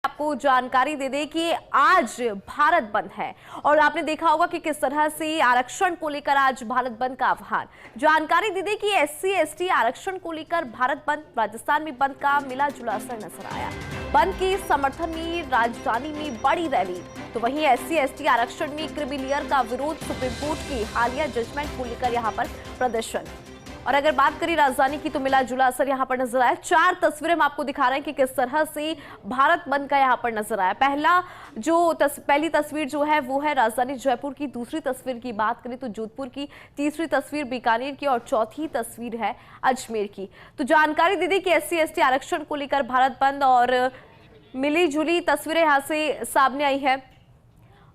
आपको जानकारी दे दें कि आज भारत बंद है और आपने देखा होगा कि किस तरह से आरक्षण को लेकर आज भारत बंद का आह्वान। जानकारी दे दें कि एससी एसटी आरक्षण को लेकर भारत बंद, राजस्थान में बंद का मिला जुला असर नजर आया। बंद के समर्थन में राजधानी में बड़ी रैली, तो वहीं एससी एसटी आरक्षण में क्रिमिलियर का विरोध, सुप्रीम कोर्ट की हालिया जजमेंट को लेकर यहां पर प्रदर्शन। और अगर बात करें राजधानी की तो मिला जुला असर यहां पर नजर आया। 4 तस्वीरें हम आपको दिखा रहे हैं कि किस तरह से भारत बंद का यहां पर नजर आया। पहली तस्वीर जो है वो है राजधानी जयपुर की, दूसरी तस्वीर की बात करें तो जोधपुर की, तीसरी तस्वीर बीकानेर की और चौथी तस्वीर है अजमेर की। तो जानकारी दे दी कि एससी एसटी आरक्षण को लेकर भारत बंद और मिली जुली तस्वीरें यहां से सामने आई है।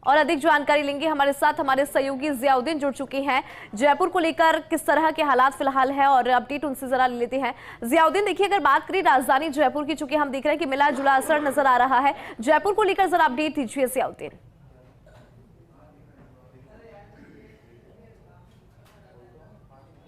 और अधिक जानकारी लेंगे, हमारे साथ हमारे सहयोगी जियाउद्दीन जुड़ चुके हैं। जयपुर को लेकर किस तरह के हालात फिलहाल है और अपडेट उनसे जरा ले लेते हैं। जियाउद्दीन, देखिए अगर बात करें राजधानी जयपुर की, चूंकि हम देख रहे हैं कि मिला जुला असर नजर आ रहा है, जयपुर को लेकर जरा अपडेट दीजिए जियाउद्दीन।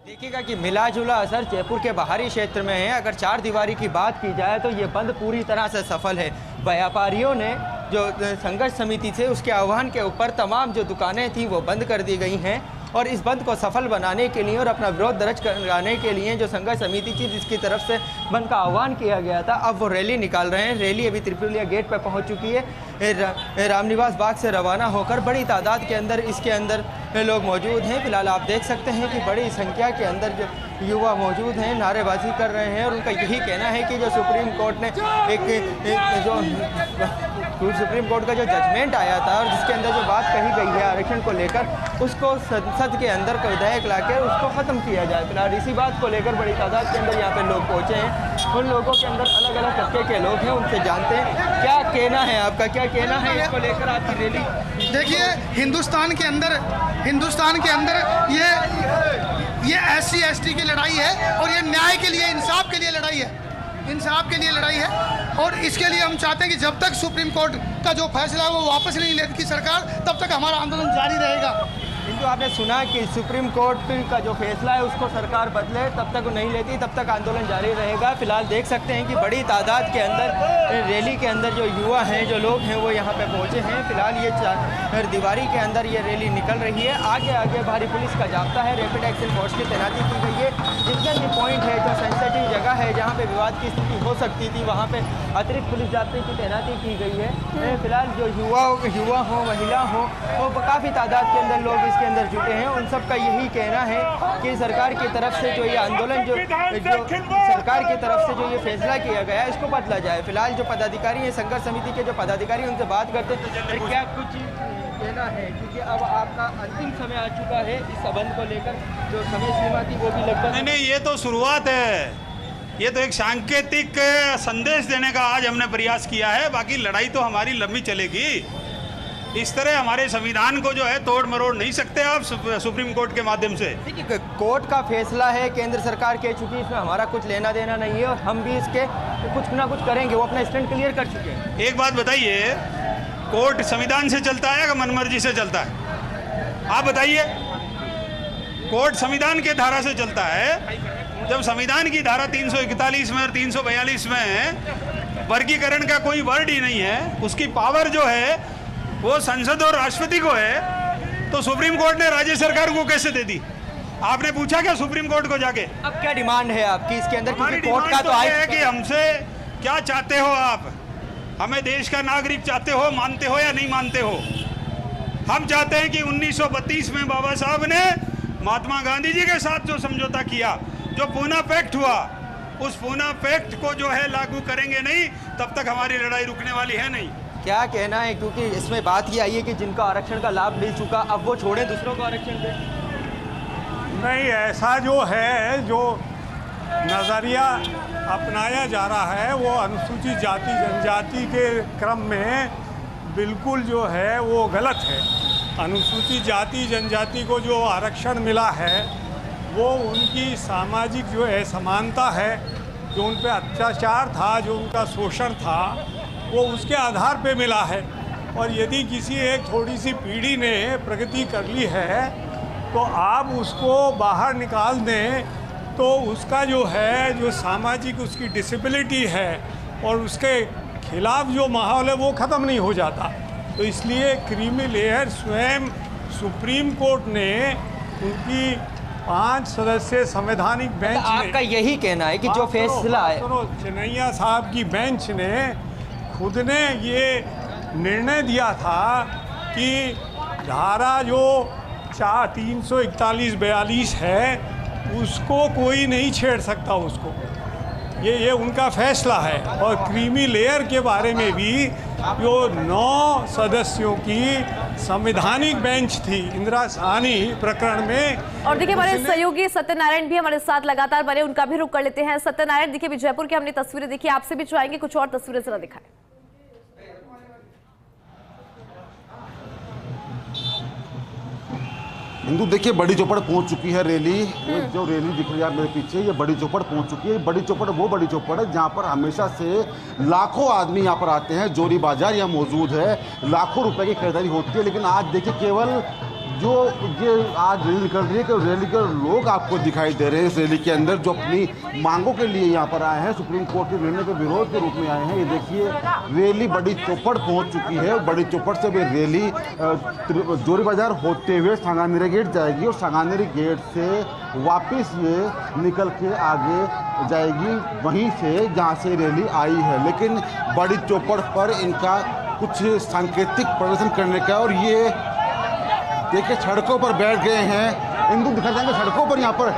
देखिएगा कि मिला जुला असर जयपुर के बाहरी क्षेत्र में है। अगर 4 दीवारी की बात की जाए तो ये बंद पूरी तरह से सफल है। व्यापारियों ने जो संघर्ष समिति थे उसके आह्वान के ऊपर तमाम जो दुकानें थी वो बंद कर दी गई हैं और इस बंद को सफल बनाने के लिए और अपना विरोध दर्ज कराने के लिए जो संघर्ष समिति थी जिसकी तरफ से बंद का आह्वान किया गया था, अब वो रैली निकाल रहे हैं। रैली अभी त्रिपुलिया गेट पर पहुंच चुकी है। रामनिवास बाग से रवाना होकर बड़ी तादाद के अंदर इसके अंदर लोग मौजूद हैं। फिलहाल आप देख सकते हैं कि बड़ी संख्या के अंदर जो युवा मौजूद हैं, नारेबाजी कर रहे हैं और उनका यही कहना है कि जो सुप्रीम कोर्ट ने सुप्रीम कोर्ट का जो जजमेंट आया था और जिसके अंदर जो बात कही गई है आरक्षण को लेकर, उसको संसद के अंदर विधेयक लाकर उसको ख़त्म किया जाए। फिलहाल इसी बात को लेकर बड़ी तादाद के अंदर यहाँ पे लोग पहुँचे हैं। उन लोगों के अंदर अलग अलग तबके के लोग हैं, उनसे जानते हैं क्या कहना है आपका, क्या कहना है इसको लेकर आपकी रैली। देखिए, हिंदुस्तान के अंदर ये एससी एसटी की लड़ाई है और ये न्याय के लिए, इंसाफ के लिए लड़ाई है। और इसके लिए हम चाहते हैं कि जब तक सुप्रीम कोर्ट का जो फैसला है वो वापस नहीं लेती सरकार, तब तक हमारा आंदोलन जारी रहेगा। किंतु आपने सुना कि सुप्रीम कोर्ट का जो फैसला है उसको सरकार बदले, तब तक वो नहीं लेती, तब तक आंदोलन जारी रहेगा। फिलहाल देख सकते हैं कि बड़ी तादाद के अंदर रैली के अंदर जो युवा हैं, जो लोग हैं वो यहाँ पे पहुँचे हैं। फिलहाल ये 4 दीवारी के अंदर ये रैली निकल रही है। आगे आगे भारी पुलिस का जाब्ता है, रैपिड एक्शन फोर्स की तैनाती की गई है। जितना भी पॉइंट है, जो सेंसिटिव जगह है जहाँ पे विवाद की स्थिति हो सकती थी, वहाँ पे अतिरिक्त पुलिस जाब्ते की तैनाती की गई है। फिलहाल जो युवा हो, महिला हो, वो काफ़ी तादाद के अंदर लोग इसके अंदर जुटे हैं। उन सब का यही कहना है कि सरकार की तरफ से जो ये आंदोलन जो सरकार की तरफ से जो ये फैसला किया गया है इसको बदला जाए। फिलहाल जो पदाधिकारी हैं, संघर्ष समिति के जो पदाधिकारी, उनसे बात करते हैं क्या कुछ कहना है, क्योंकि अब आपका अंतिम समय आ चुका है इस बंद को लेकर। जो समय सीमा थी वो भी लगभग नहीं, ये तो शुरुआत है। ये तो एक सांकेतिक संदेश देने का आज हमने प्रयास किया है। बाकी लड़ाई तो हमारी लंबी चलेगी। इस तरह हमारे संविधान को जो है तोड़ मरोड़ नहीं सकते आप सुप्रीम कोर्ट के माध्यम से। देखिए, कोर्ट का फैसला है, केंद्र सरकार कह चुकी है, इसमें हमारा कुछ लेना देना नहीं है और हम भी इसके कुछ ना कुछ करेंगे। वो अपना स्टैंड क्लियर कर चुके हैं। एक बात बताइए, कोर्ट संविधान से चलता है या मनमर्जी से चलता है? आप बताइए। कोर्ट संविधान के धारा से चलता है। जब संविधान की धारा 341 में और 342 में वर्गीकरण का कोई वर्ड ही नहीं है, उसकी पावर जो है वो संसद और राष्ट्रपति को है, तो सुप्रीम कोर्ट ने राज्य सरकार को कैसे दे दी? आपने पूछा क्या सुप्रीम कोर्ट को जाके? अब क्या डिमांड है आपकी इसके अंदर? हमारी कोर्ट का तो है कि हमसे क्या चाहते हो आप? हमें देश का नागरिक चाहते हो, मानते हो या नहीं मानते हो? हम चाहते हैं कि 1932 में बाबा साहब ने महात्मा गांधी जी के साथ जो समझौता किया, जो पूना पैक्ट हुआ, उस पूना पैक्ट को जो है लागू करेंगे नहीं, तब तक हमारी लड़ाई रुकने वाली है नहीं। क्या कहना है, क्योंकि इसमें बात ये आई है कि जिनको आरक्षण का लाभ मिल चुका अब वो छोड़ें, दूसरों को आरक्षण दें? नहीं, ऐसा जो है, जो नज़रिया अपनाया जा रहा है वो अनुसूचित जाति जनजाति के क्रम में बिल्कुल जो है वो गलत है। अनुसूचित जाति जनजाति को जो आरक्षण मिला है वो उनकी सामाजिक जो है समानता है, जो उन पर अत्याचार था, जो उनका शोषण था, वो उसके आधार पे मिला है। और यदि किसी एक थोड़ी सी पीढ़ी ने प्रगति कर ली है तो आप उसको बाहर निकाल दें तो उसका जो है, जो सामाजिक उसकी डिसेबिलिटी है और उसके खिलाफ जो माहौल है वो ख़त्म नहीं हो जाता। तो इसलिए क्रीमी लेयर स्वयं सुप्रीम कोर्ट ने उनकी 5 सदस्यीय संवैधानिक बेंच तो आपका यही कहना है कि जो फैसला है, चिनैया साहब की बेंच ने खुद ने ये निर्णय दिया था कि धारा जो 341-42 है उसको कोई नहीं छेड़ सकता उसको, ये उनका फैसला है। और क्रीमी लेयर के बारे में भी जो 9 सदस्यों की संवैधानिक बेंच थी इंदिरा साहनी प्रकरण में। और देखिए हमारे सहयोगी सत्यनारायण भी हमारे साथ लगातार बने, उनका भी रुख कर लेते हैं। सत्यनारायण, देखिए अभी जयपुर की हमने तस्वीरें देखी, आपसे भी चाहेंगे कुछ और तस्वीरें जरा दिखाएं। हिंदू देखिए बड़ी चौपड़ पहुंच चुकी है रैली। ये जो रैली दिख रही है मेरे पीछे, ये बड़ी चौपड़ पहुंच चुकी है। बड़ी चौपड़ वो बड़ी चौपड़ है जहां पर हमेशा से लाखों आदमी यहां पर आते हैं। जोरी बाजार यहाँ मौजूद है, लाखों रुपए की खरीदारी होती है। लेकिन आज देखिए केवल जो ये आज रैली निकल रही है कि रैली के लोग आपको दिखाई दे रहे हैं इस रैली के अंदर, जो अपनी मांगों के लिए यहाँ पर आए हैं, सुप्रीम कोर्ट के निर्णय के विरोध के रूप में आए हैं। ये देखिए रैली बड़ी चौपड़ पहुँच चुकी है। बड़ी चौपड़ से भी रैली जोरी बाजार होते हुए सांगानेरी गेट जाएगी और सांगानेरी गेट से वापस ये निकल के आगे जाएगी वहीं से जहाँ से रैली आई है। लेकिन बड़ी चौपड़ पर इनका कुछ सांकेतिक प्रदर्शन करने का, और ये देखिए सड़कों पर बैठ गए हैं। हिंदू दिखा जाएंगे सड़कों पर, यहाँ पर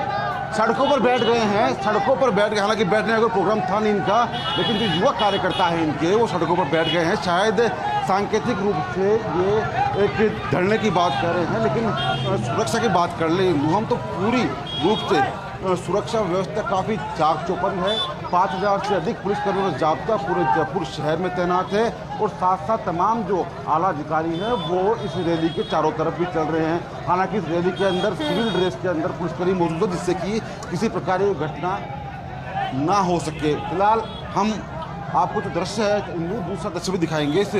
सड़कों पर बैठ गए हैं, सड़कों पर बैठ गए। हालांकि बैठने का कोई प्रोग्राम था नहीं इनका, लेकिन जो युवा कार्यकर्ता है इनके वो सड़कों पर बैठ गए हैं। शायद सांकेतिक रूप से ये एक धरने की बात कर रहे हैं, लेकिन सुरक्षा की बात कर ले हम तो पूरी रूप से सुरक्षा व्यवस्था काफ़ी चाक चौबंद है। 5000 से अधिक पुलिसकर्मियों का जाब्ता पूरे जयपुर शहर में तैनात है और साथ साथ तमाम जो आला अधिकारी हैं वो इस रैली के चारों तरफ भी चल रहे हैं। हालांकि इस रैली के अंदर सिविल ड्रेस के अंदर पुलिसकर्मी मौजूद है, जिससे कि किसी प्रकार की घटना ना हो सके। फिलहाल हम आपको जो दृश्य है दूसरा दृश्य भी दिखाएंगे, इस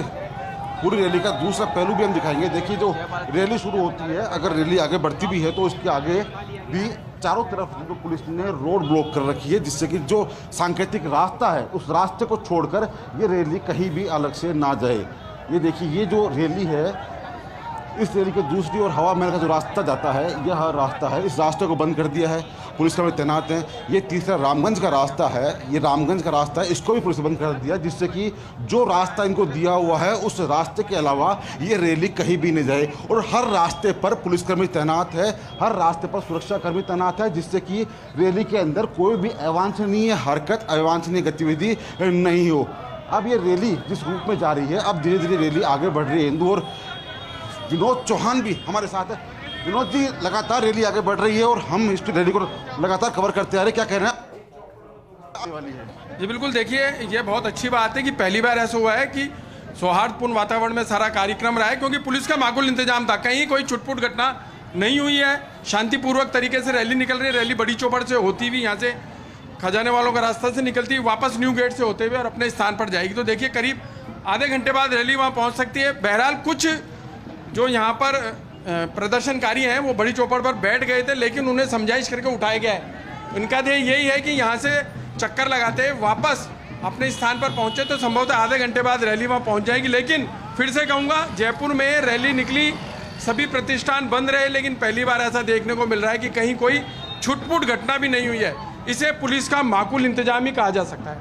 पूरी रैली का दूसरा पहलू भी हम दिखाएंगे। देखिए जो रैली शुरू होती है, अगर रैली आगे बढ़ती भी है तो इसके आगे भी चारों तरफ जो पुलिस ने रोड ब्लॉक कर रखी है, जिससे कि जो सांकेतिक रास्ता है उस रास्ते को छोड़कर ये रैली कहीं भी अलग से ना जाए। ये देखिए ये जो रैली है, इस रैली के दूसरी ओर हवा महल का जो रास्ता जाता है, यह रास्ता है, इस रास्ते को बंद कर दिया है, पुलिसकर्मी तैनात हैं। ये तीसरा रामगंज का रास्ता है, ये रामगंज का रास्ता है, इसको भी पुलिस ने बंद कर दिया, जिससे कि जो रास्ता इनको दिया हुआ है उस रास्ते के अलावा ये रैली कहीं भी नहीं जाए। और हर रास्ते पर पुलिसकर्मी तैनात है, हर रास्ते पर सुरक्षाकर्मी तैनात है, जिससे कि रैली के अंदर कोई भी अवांछनीय हरकत, अवांछनीय गतिविधि नहीं हो। अब ये रैली जिस रूप में जा रही है, अब धीरे धीरे रैली आगे बढ़ रही है। हिंदू और विनोद चौहान भी हमारे साथ है। विनोद जी, लगातार रैली आगे बढ़ रही है और हम इस रैली को लगातार कवर करते आ रहे हैं, क्या कह रहे हैं? जी बिल्कुल, देखिए ये बहुत अच्छी बात है कि पहली बार ऐसा हुआ है कि सौहार्दपूर्ण वातावरण में सारा कार्यक्रम रहा है, क्योंकि पुलिस का माकूल इंतजाम था, कहीं कोई छुटपुट घटना नहीं हुई है। शांतिपूर्वक तरीके से रैली निकल रही है। रैली बड़ी चौपड़ से होती हुई यहाँ से खजाने वालों का रास्ता से निकलती हुई वापस न्यू गेट से होते हुए और अपने स्थान पर जाएगी। तो देखिए करीब आधे घंटे बाद रैली वहाँ पहुँच सकती है। बहरहाल कुछ जो यहाँ पर प्रदर्शनकारी हैं वो बड़ी चौपड़ पर बैठ गए थे, लेकिन उन्हें समझाइश करके उठाया गया है। इनका ध्येय यही है कि यहाँ से चक्कर लगाते वापस अपने स्थान पर पहुँचे तो संभवतः आधे घंटे बाद रैली वहाँ पहुँच जाएगी। लेकिन फिर से कहूँगा, जयपुर में रैली निकली, सभी प्रतिष्ठान बंद रहे, लेकिन पहली बार ऐसा देखने को मिल रहा है कि कहीं कोई छुटपुट घटना भी नहीं हुई है। इसे पुलिस का माकूल इंतजाम ही कहा जा सकता है।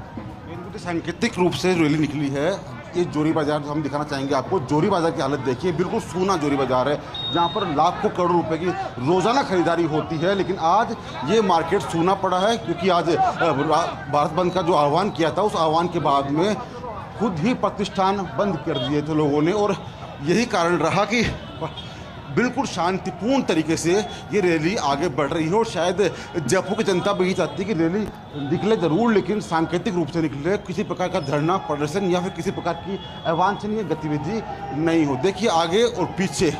सांकेतिक रूप से रैली निकली है। ये जोरी बाजार हम दिखाना चाहेंगे आपको। जोरी बाजार की हालत देखिए, बिल्कुल सूना जोरी बाजार है, जहाँ पर लाखों करोड़ रुपए की रोजाना खरीदारी होती है। लेकिन आज ये मार्केट सूना पड़ा है, क्योंकि आज भारत बंद का जो आह्वान किया था, उस आह्वान के बाद में खुद ही प्रतिष्ठान बंद कर दिए थे लोगों ने। और यही कारण रहा कि बिल्कुल शांतिपूर्ण तरीके से ये रैली आगे बढ़ रही है। और शायद जयपुर की जनता भी यही चाहती है कि रैली निकले ज़रूर, लेकिन सांकेतिक रूप से निकले, किसी प्रकार का धरना प्रदर्शन या फिर किसी प्रकार की अवांछनीय गतिविधि नहीं हो। देखिए आगे और पीछे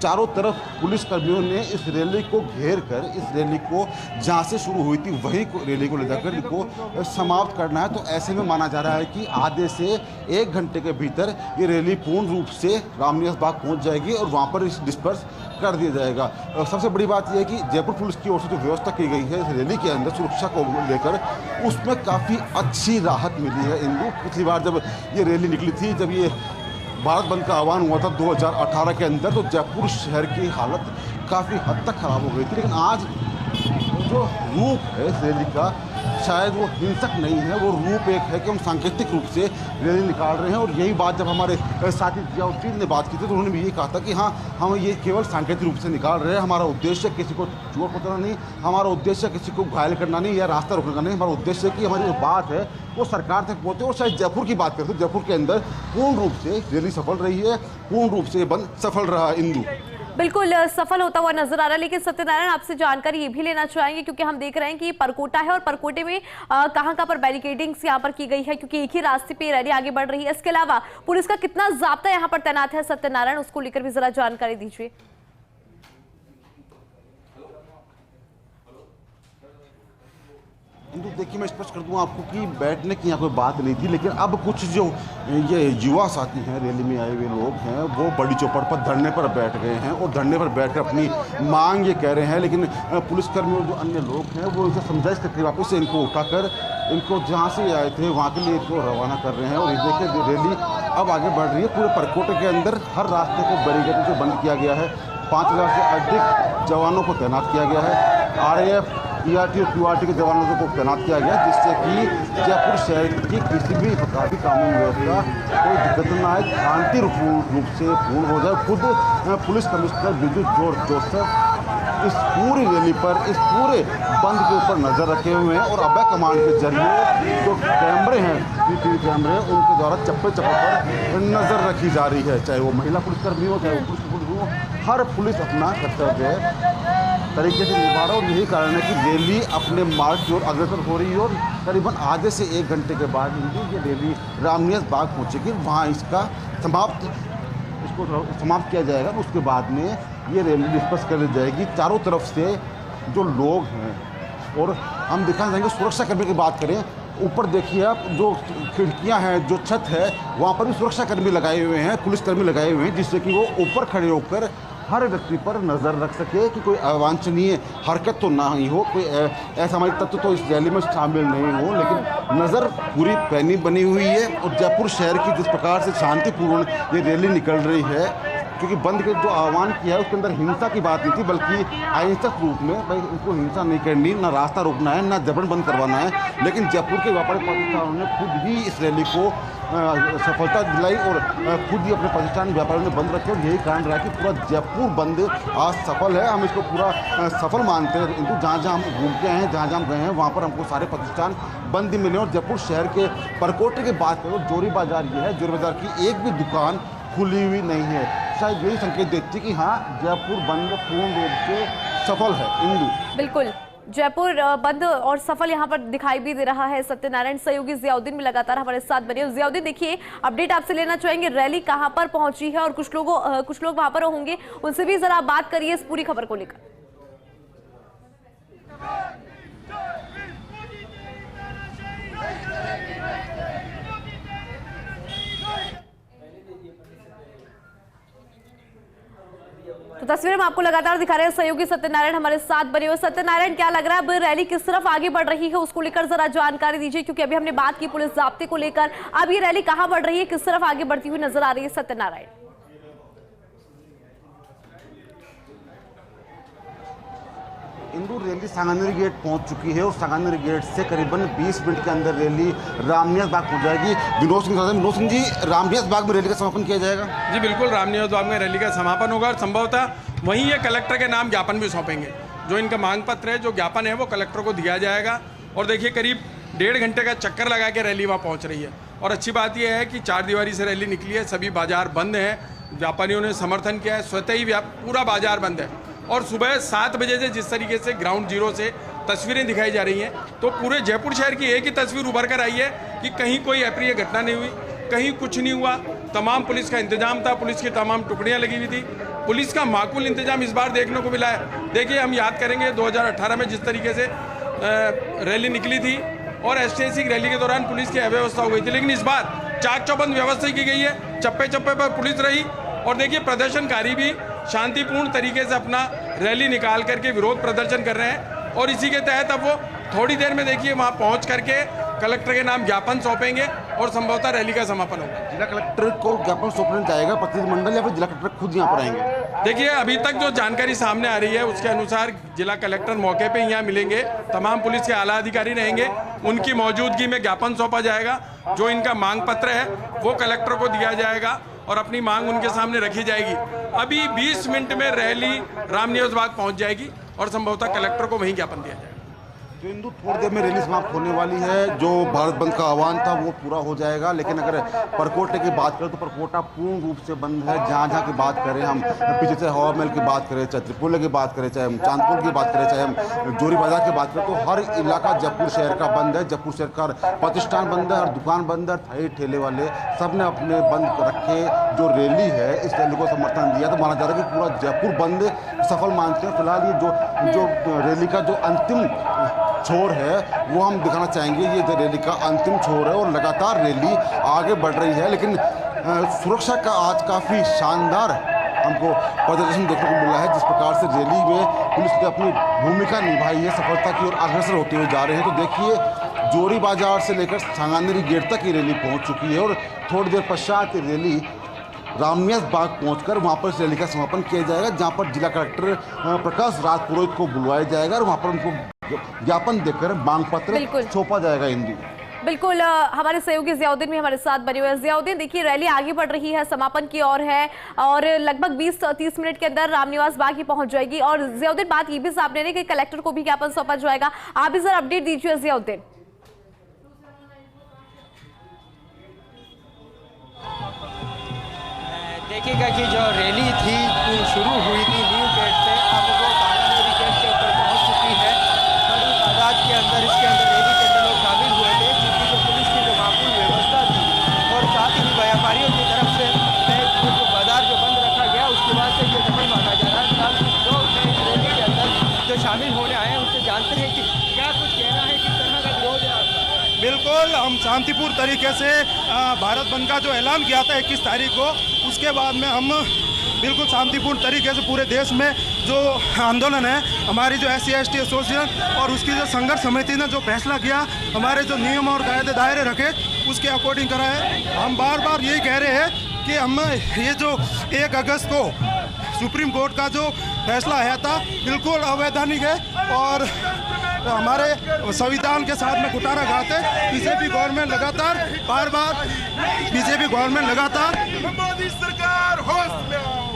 चारों तरफ पुलिस कर्मियों ने इस रैली को घेर कर, इस रैली को जहाँ से शुरू हुई थी वहीं को रैली को ले जाकर इनको समाप्त करना है। तो ऐसे में माना जा रहा है कि आधे से 1 घंटे के भीतर ये रैली पूर्ण रूप से रामनिवास बाग पहुँच जाएगी और वहाँ पर डिस्पर्स कर दिया जाएगा। सबसे बड़ी बात यह है कि जयपुर पुलिस की ओर से जो व्यवस्था की गई है इस रैली के अंदर सुरक्षा को लेकर, उसमें काफ़ी अच्छी राहत मिली है। इंदु, पिछली बार जब ये रैली निकली थी, जब ये भारत बंद का आह्वान हुआ था 2018 के अंदर, तो जयपुर शहर की हालत काफ़ी हद तक ख़राब हो गई थी। लेकिन आज जो रूप है इस रैली का, शायद वो हिंसक नहीं है, वो रूप एक है कि हम सांकेतिक रूप से रैली निकाल रहे हैं। और यही बात जब हमारे साथी जियाउद्दीन ने बात की थी तो उन्होंने भी यही कहा था कि हाँ, हम ये केवल सांकेतिक रूप से निकाल रहे हैं, हमारा उद्देश्य किसी को चोट पहुंचाना नहीं, हमारा उद्देश्य किसी को घायल करना नहीं या रास्ता रोकने का नहीं, हमारा उद्देश्य है कि हमारी जो बात है वो सरकार तक पहुँचे। और शायद जयपुर की बात करें तो जयपुर के अंदर पूर्ण रूप से रैली सफल रही है, पूर्ण रूप से बंद सफल रहा। इंदु, बिल्कुल सफल होता हुआ नजर आ रहा है। लेकिन सत्यनारायण, आपसे जानकारी ये भी लेना चाहेंगे क्योंकि हम देख रहे हैं कि ये परकोटा है और परकोटे में कहां पर बैरिकेडिंग्स यहाँ पर की गई है, क्योंकि एक ही रास्ते पे रैली आगे बढ़ रही है। इसके अलावा पुलिस का कितना जाब्ता यहाँ पर तैनात है सत्यनारायण, उसको लेकर भी जरा जानकारी दीजिए। इंदु, देखिए मैं स्पष्ट कर दूं आपको कि बैठने की यहाँ कोई बात नहीं थी, लेकिन अब कुछ जो ये युवा साथी हैं, रैली में आए हुए लोग हैं, वो बड़ी चौपड़ पर धरने पर बैठ गए हैं और धरने पर बैठकर अपनी मांग ये कह रहे हैं। लेकिन पुलिसकर्मी और जो अन्य लोग हैं वो इनसे समझाइश करके वापस से इनको उठाकर इनको जहाँ से आए थे वहाँ के लिए इनको रवाना कर रहे हैं। और ये देखिए रैली अब आगे बढ़ रही है। पूरे परकोटे के अंदर हर रास्ते को बैरिकेड से बंद किया गया है। 5000 से अधिक जवानों को तैनात किया गया है। RAF, ERT और QRT के जवानों को तैनात किया गया, जिससे कि जयपुर शहर की किसी भी प्रकार की कानून व्यवस्था कोई दिक्कत न आए, शांति रूप से पूर्ण हो जाए। खुद police commissioner Biju George Joseph इस पूरी रैली पर, इस पूरे बंद के ऊपर नज़र रखे हुए हैं और अभय कमांड के जरिए जो कैमरे हैं, CCTV कैमरे, उनके द्वारा चप्पे पर नज़र रखी जा रही है। चाहे वो महिला पुलिसकर्मी हो, चाहे वो पुलिस हो, हर पुलिस अपना कर्तव्य तरीके से निभा रहा है। और यही कारण है कि रैली अपने मार्ग की ओर अग्रसर हो रही है। और करीबन आधे से 1 घंटे के बाद ये रैली रामनिवास बाग पहुँचेगी, वहाँ इसको समाप्त किया जाएगा। उसके बाद में ये रैली डिस्पर्स कर दी जाएगी। चारों तरफ से जो लोग हैं, और हम दिखाना चाहेंगे सुरक्षा कर्मी की बात करें, ऊपर देखिए आप जो खिड़कियां हैं, जो छत है, वहाँ पर भी सुरक्षा कर्मी लगाए हुए हैं, पुलिसकर्मी लगाए हुए हैं, जिससे कि वो ऊपर खड़े होकर हर व्यक्ति पर नज़र रख सके कि कोई अवांछनीय हरकत तो ना ही हो, कोई असामाजिक तत्व तो इस रैली में शामिल नहीं हो। लेकिन नज़र पूरी पैनी बनी हुई है। और जयपुर शहर की जिस प्रकार से शांतिपूर्ण ये रैली निकल रही है, क्योंकि बंद के जो आह्वान किया है उसके अंदर हिंसा की बात नहीं थी, बल्कि अहिंसक रूप में भाई उनको हिंसा नहीं करनी, ना रास्ता रोकना है, ना जबरन बंद करवाना है। लेकिन जयपुर के व्यापारी प्रतिष्ठानों ने खुद ही इस रैली को सफलता दिलाई और खुद ही अपने प्रतिष्ठान व्यापारियों ने बंद रखे। और यही कारण रहा कि पूरा जयपुर बंद आज सफल है। हम इसको पूरा सफल मानते हैं। किंतु जहाँ जहाँ हम घूम के आए हैं, जहाँ जहाँ हम गए हैं, वहाँ पर हमको सारे प्रतिष्ठान बंद ही मिले। और जयपुर शहर के परकोटे की बात करो, जोरी बाजार ये है, जोरी बाजार की एक भी दुकान खुली हुई नहीं है। शायद यही संकेत देती है कि हाँ, जयपुर बंद पूर्ण रूप से सफल है। इंदु, बिल्कुल जयपुर बंद और सफल यहाँ पर दिखाई भी दे रहा है। सत्यनारायण, सहयोगी जियाउद्दीन भी लगातार हमारे साथ बने। जियाउद्दीन, देखिए अपडेट आपसे लेना चाहेंगे, रैली कहाँ पर पहुंची है और कुछ लोग वहां पर होंगे, उनसे भी जरा बात करिए इस पूरी खबर को लेकर। तो तस्वीरें हम आपको लगातार दिखा रहे हैं, सहयोगी सत्यनारायण हमारे साथ बने हुए। सत्यनारायण, क्या लग रहा है अब रैली किस तरफ आगे बढ़ रही है, उसको लेकर जरा जानकारी दीजिए, क्योंकि अभी हमने बात की पुलिस जाब्ते को लेकर, अब ये रैली कहां बढ़ रही है, किस तरफ आगे बढ़ती हुई नजर आ रही है सत्यनारायण? इंदु, रैली सांगानेरी गेट पहुंच चुकी है और सांगानेरी गेट से करीबन 20 मिनट के अंदर रैली रामनिवास बाग पहुंच जाएगी। विनोद सिंह जी, रामनिवास बाग में रैली का समापन किया जाएगा? जी बिल्कुल, रामनिवास बाग में रैली का समापन होगा और संभवतः वहीं ये कलेक्टर के नाम ज्ञापन भी सौंपेंगे। जो इनका मांग पत्र है, जो ज्ञापन है, वो कलेक्टर को दिया जाएगा। और देखिए करीब 1.5 घंटे का चक्कर लगा के रैली वहाँ पहुँच रही है। और अच्छी बात यह है कि 4 दीवारी से रैली निकली है, सभी बाजार बंद हैं, व्यापारियों ने समर्थन किया है, स्वतः ही पूरा बाजार बंद है। और सुबह 7 बजे से जिस तरीके से ग्राउंड जीरो से तस्वीरें दिखाई जा रही हैं, तो पूरे जयपुर शहर की एक ही तस्वीर उभर कर आई है कि कहीं कोई अप्रिय घटना नहीं हुई, कहीं कुछ नहीं हुआ। तमाम पुलिस का इंतजाम था, पुलिस की तमाम टुकड़ियां लगी हुई थी, पुलिस का माकूल इंतजाम इस बार देखने को मिला है। देखिए, हम याद करेंगे 2018 में जिस तरीके से रैली निकली थी और STAC रैली के दौरान पुलिस की अव्यवस्था हो गई थी, लेकिन इस बार चाक चौबंद व्यवस्था की गई है, चप्पे चप्पे पर पुलिस रही। और देखिए, प्रदर्शनकारी भी शांतिपूर्ण तरीके से अपना रैली निकाल करके विरोध प्रदर्शन कर रहे हैं और इसी के तहत अब वो थोड़ी देर में देखिए वहाँ पहुँच करके कलेक्टर के नाम ज्ञापन सौंपेंगे और संभवतः रैली का समापन होगा। जिला कलेक्टर को ज्ञापन सौंपने जाएगा प्रतिनिधिमंडल या फिर जिला कलेक्टर खुद यहाँ पर आएंगे? देखिए अभी तक जो जानकारी सामने आ रही है उसके अनुसार जिला कलेक्टर मौके पे यहाँ मिलेंगे, तमाम पुलिस के आला अधिकारी रहेंगे, उनकी मौजूदगी में ज्ञापन सौंपा जाएगा। जो इनका मांग पत्र है वो कलेक्टर को दिया जाएगा और अपनी मांग उनके सामने रखी जाएगी। अभी 20 मिनट में रैली रामनिवास बाग पहुँच जाएगी और संभवतः कलेक्टर को वहीं ज्ञापन दिया जाएगा। जो हिंदू थोड़ी देर में रैली समाप्त होने वाली है। जो भारत बंद का आह्वान था वो पूरा हो जाएगा, लेकिन अगर परकोटे की बात करें तो परकोटा पूर्ण रूप से बंद है। जहाँ जहाँ की बात करें, हम पीछे से हवा महल की बात करें, चाहे त्रिपुरा की बात करें, चाहे हम चांदपुर की बात करें, चाहे हम जोरी बाजार की बात करें, तो हर इलाका जयपुर शहर का बंद है। जयपुर शहर का प्रतिष्ठान बंद है, हर दुकान बंद है, थाई ठेले वाले सब ने अपने बंद रखे। जो रैली है इस रैली को समर्थन दिया, तो माना जा रहा है कि पूरा जयपुर बंद सफल मानते हैं। फिलहाल ये जो रैली का जो अंतिम छोर है वो हम दिखाना चाहेंगे। ये रैली का अंतिम छोर है और लगातार रैली आगे बढ़ रही है, लेकिन सुरक्षा का आज काफ़ी शानदार हमको प्रदर्शन देखने को मिला है। जिस प्रकार से रैली में पुलिस ने अपनी भूमिका निभाई है, सफलता की ओर अग्रसर होते हुए जा रहे हैं। तो देखिए जोरी बाजार से लेकर सांगानेरी गेट तक ये रैली पहुंच चुकी है और थोड़ी देर पश्चात ये रैली रामनिवास बाग पहुंचकर वहां पर इस रैली का समापन किया जाएगा, जहां पर जिला कलेक्टर प्रकाश राज पुरोहित को बुलवाया जाएगा और वहां पर उनको ज्ञापन देकर मांग पत्र सौंपा जाएगा। हिंदू बिल्कुल हमारे सहयोगी जियाउद्दीन भी हमारे साथ बने हुए हैं। जियाउद्दीन, देखिए रैली आगे बढ़ रही है, समापन की ओर है और लगभग 20-30 मिनट के अंदर रामनिवास बाग ही पहुंच जाएगी। और जियाउद्दीन, बात ये भी सामने है कि कलेक्टर को भी ज्ञापन सौंपा जाएगा, आप भी जरा अपडेट दीजिए जियाउद्दीन। देखिएगा कि जो रैली थी शुरू हुई थी न्यू गेट से, अब वो सांगानेरी गेट के ऊपर पहुंच चुकी है। बड़ी तादाद के अंदर इसके अंदर रैली के अंदर लोग शामिल हुए थे, क्योंकि जो पुलिस की जो माकूल व्यवस्था थी और साथ ही व्यापारियों की तरफ से जो बाजार जो बंद रखा गया उसके बाद से ये सफल माना जा रहा है। फिलहाल लोग रैली के अंदर जो शामिल होने आए हैं उनसे जानते हैं कि क्या कुछ कहना है, किस तरह का विरोध है। बिल्कुल, हम शांतिपूर्ण तरीके से भारत बंद का जो ऐलान किया था 21 तारीख को, उसके बाद में हम बिल्कुल शांतिपूर्ण तरीके से पूरे देश में जो आंदोलन है, हमारी जो SC/ST एसोसिएशन और उसकी जो संघर्ष समिति ने जो फैसला किया, हमारे जो नियम और कायदे दायरे रखे उसके अकॉर्डिंग करा है। हम बार बार यही कह रहे हैं कि हम ये जो 1 अगस्त को सुप्रीम कोर्ट का जो फैसला आया था बिल्कुल अवैधानिक है और हमारे संविधान के साथ में कुटारा खाते। बीजेपी गवर्नमेंट लगातार मोदी सरकार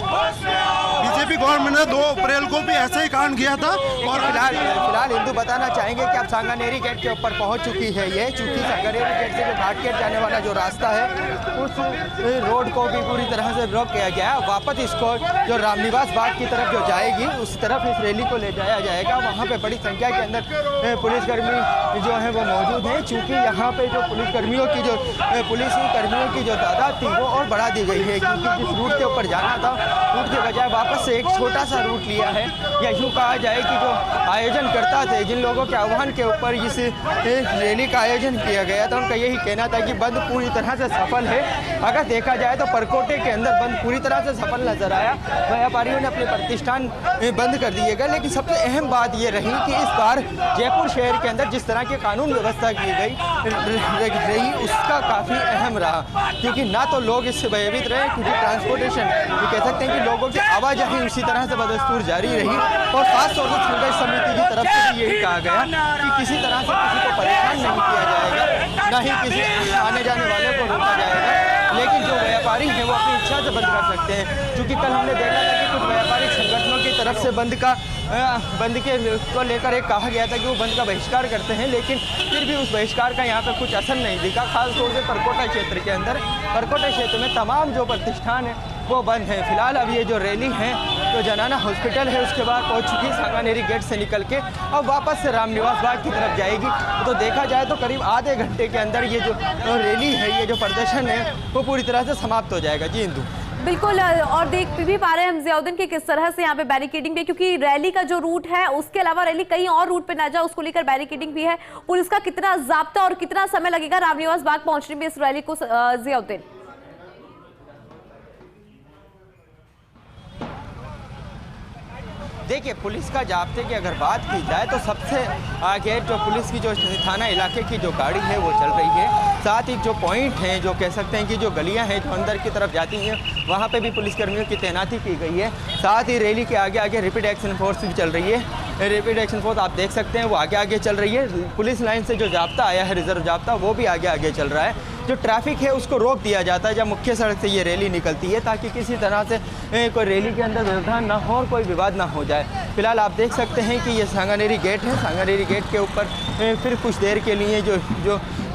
बीजेपी गवर्नमेंट ने 2 अप्रैल को भी ऐसे ही कांड किया था। और फिलहाल हिंदू बताना चाहेंगे कि अब सांगानेरी गेट के ऊपर पहुंच चुकी है ये, चूंकि सांगानेरी गेट से जो घाट गेट जाने वाला जो रास्ता है उस रोड को भी पूरी तरह से ब्लॉक किया गया है। वापस इसको जो रामनिवास बाग की तरफ जो जाएगी उस तरफ इस रैली को ले जाया जाएगा। वहाँ पे बड़ी संख्या के अंदर पुलिसकर्मी जो है वो मौजूद हैं, चूँकि यहाँ पे जो पुलिसकर्मियों की जो तादाद थी वो और बढ़ा दी गई है, क्योंकि जिस रूट के ऊपर जाना था रूट के बजाय वापस से एक छोटा सा रूट लिया है। या यूँ कहा जाए कि जो आयोजन करता थे, जिन लोगों के आह्वान के ऊपर इस रैली का आयोजन किया गया था, उनका यही कहना था कि बंद पूरी तरह से सफल है। अगर देखा जाए तो परकोटे के अंदर बंद पूरी तरह से सफल नजर आया। व्यापारियों ने अपने प्रतिष्ठान बंद कर दिए गए, लेकिन सबसे अहम बात ये रही कि इस बार जयपुर शहर के अंदर जिस तरह की कानून व्यवस्था की रही उसका काफ़ी अहम रहा, क्योंकि ना तो लोग इससे भयभीत रहे, क्योंकि ट्रांसपोर्टेशन ये कह सकते हैं कि लोगों की आवाजाही उसी तरह से बदस्तूर जारी रही। और खासतौर से संघर्ष समिति की तरफ से भी यही कहा गया कि किसी तरह से किसी को परेशान नहीं किया जाएगा, ना ही किसी आने जाने वाले को रोका जाएगा, लेकिन जो व्यापारी हैं वो अपनी इच्छा से बंद कर सकते हैं। क्योंकि कल हमने देखा था कि कुछ व्यापारिक संगठनों की तरफ से बंद के को लेकर एक कहा गया था कि वो बंद का बहिष्कार करते हैं, लेकिन फिर भी उस बहिष्कार का यहाँ पे कुछ असर नहीं दिखा। खासतौर से परकोटा क्षेत्र के अंदर, परकोटा क्षेत्र में तमाम जो प्रतिष्ठान है वो बंद है। फिलहाल अब ये जो रैली है तो जनाना हॉस्पिटल है उसके बाद पहुंच चुकी सांगानेरी गेट से निकल के अब वापस से रामनिवास बाग की तरफ जाएगी। तो देखा जाए तो करीब आधे घंटे के अंदर ये जो रैली है, ये जो प्रदर्शन है वो पूरी तरह से समाप्त हो जाएगा। जी हिंदू बिल्कुल, और देख भी पा रहे हैं हम जियाउद्दीन की किस तरह से यहाँ पे बैरिकेडिंग भी, क्योंकि रैली का जो रूट है उसके अलावा रैली कहीं और रूट पे ना जाए उसको लेकर बैरिकेडिंग भी है। पुलिस का कितना जाब्ता और कितना समय लगेगा रामनिवास बाग पहुंचने में इस रैली को, जियाउद्दीन? देखिए, पुलिस का जाब्ते की अगर बात की जाए तो सबसे आगे जो पुलिस की जो थाना इलाके की जो गाड़ी है वो चल रही है। साथ ही जो पॉइंट हैं, जो कह सकते हैं कि जो गलियां हैं जो अंदर की तरफ जाती हैं, वहाँ पे भी पुलिसकर्मियों की तैनाती की गई है। साथ ही रैली के आगे आगे रैपिड एक्शन फोर्स भी चल रही है। रैपिड एक्शन फोर्स आप देख सकते हैं वो आगे आगे चल रही है। पुलिस लाइन से जो जाब्ता आया है, रिजर्व जाब्ता, वो भी आगे आगे चल रहा है। जो ट्रैफिक है उसको रोक दिया जाता है जब मुख्य सड़क से ये रैली निकलती है, ताकि किसी तरह से कोई रैली के अंदर व्यवधान ना हो और कोई विवाद ना हो जाए। फिलहाल आप देख सकते हैं कि ये सांगानेरी गेट है। सांगानेरी गेट के ऊपर फिर कुछ देर के लिए जो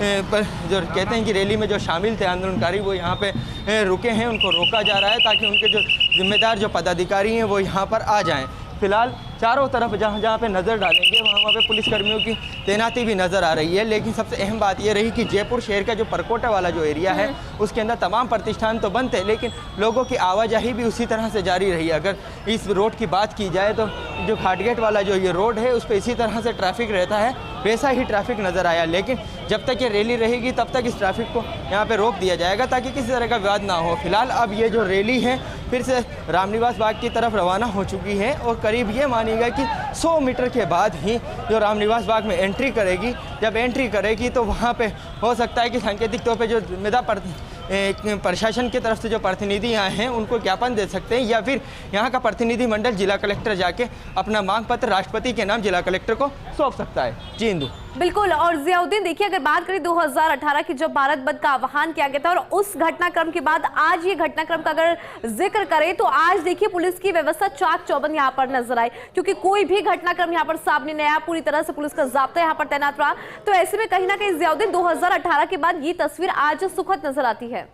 कहते हैं कि रैली में जो शामिल थे आंदोलनकारी, वो यहाँ पे रुके हैं, उनको रोका जा रहा है ताकि उनके जो जिम्मेदार जो पदाधिकारी हैं वो यहाँ पर आ जाएं। फिलहाल चारों तरफ जहाँ जहाँ पे नज़र डालेंगे वहाँ पे पुलिसकर्मियों की तैनाती भी नज़र आ रही है। लेकिन सबसे अहम बात ये रही कि जयपुर शहर का जो परकोटा वाला जो एरिया है उसके अंदर तमाम प्रतिष्ठान तो बंद थे, लेकिन लोगों की आवाजाही भी उसी तरह से जारी रही। अगर इस रोड की बात की जाए तो जो घाटगेट वाला जो ये रोड है उस पर इसी तरह से ट्रैफिक रहता है, वैसा ही ट्रैफिक नज़र आया। लेकिन जब तक ये रैली रहेगी तब तक इस ट्रैफिक को यहाँ पे रोक दिया जाएगा ताकि किसी तरह का विवाद ना हो। फिलहाल अब ये जो रैली है फिर से रामनिवास बाग की तरफ रवाना हो चुकी है और करीब ये मानिएगा कि 100 मीटर के बाद ही जो रामनिवास बाग में एंट्री करेगी। जब एंट्री करेगी तो वहाँ पे हो सकता है कि सांकेतिक तौर पे जो जिम्मेदार प्रशासन की तरफ से जो प्रतिनिधि आए हैं उनको ज्ञापन दे सकते हैं, या फिर यहाँ का प्रतिनिधि मंडल जिला कलेक्टर जाके अपना मांग पत्र राष्ट्रपति के नाम जिला कलेक्टर को सौंप सकता है। जी इंदु। बिल्कुल। और जियाउद्दीन, देखिए अगर बात करें 2018 की जब भारत बंद का आह्वान किया गया था और उस घटनाक्रम के बाद आज ये घटनाक्रम का अगर जिक्र करें तो आज देखिए पुलिस की व्यवस्था चाक चौबंद यहाँ पर नजर आई, क्योंकि कोई भी घटनाक्रम यहाँ पर सामने नहीं आया। पूरी तरह से पुलिस का जाब्ता यहाँ पर तैनात रहा। तो ऐसे में कहीं ना कहीं जियाउद्दीन 2018 के बाद ये तस्वीर आज सुखद नजर आती है।